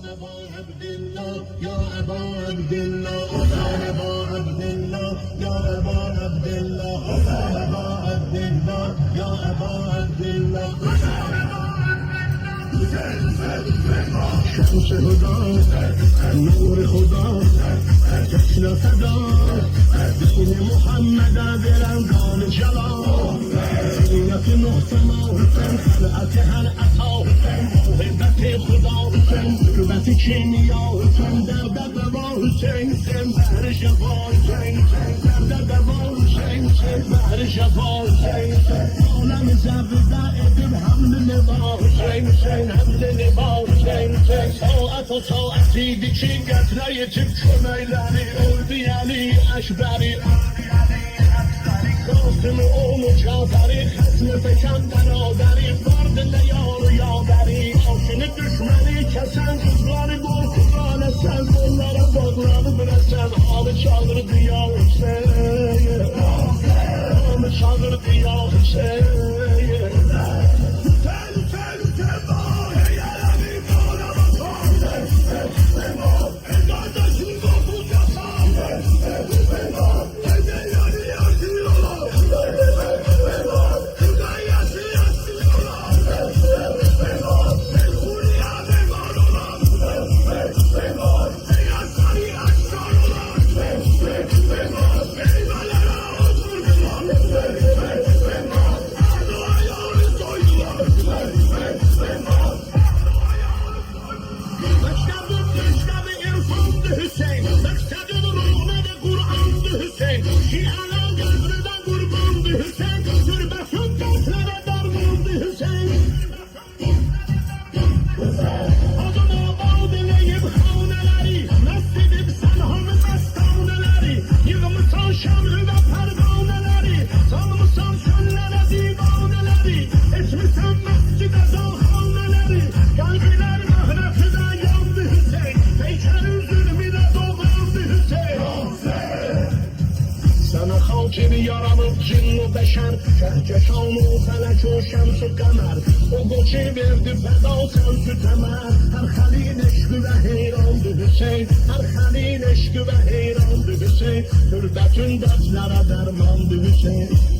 أبا عبد الله يا أبا عبد الله يا أبا عبد الله يا أبا عبد الله يا أبا عبد الله يا أبا عبد الله شمس هدى نور خدا جشن فدا دین محمد درنگان جلال زینت نه سما حسین خلعت هر عطا حسین محبت خدا حسین قربت کیمیا حسین درد دوا حسین حسین بهر شفا حسین درد دوا حسین بهر شفا حسین عالم زرد دائب حمل نوا حسین حمل نوا حسین ساعت و ساعتی دیکی گتره تip kömeyleri öldü yani eşberi Dostum onu çağdarı Kesme fekan beraderi Vardı ne yarı yaderi Aşını düşmeni kesen Kızları korkudan esen Onlara bağlanıp resen Halı çağırdı ya Hüseyin Halı çağırdı ya Hüseyin Kimi yaranıp cinnu beşer Kehkeşanı felek o şems-i kamer O koçu verdi feda sen temer Her halin eşkı ve heyrandı Hüseyin Her halin eşkı ve heyrandı Hüseyin Hürbetin dertlere dermandı Hüseyin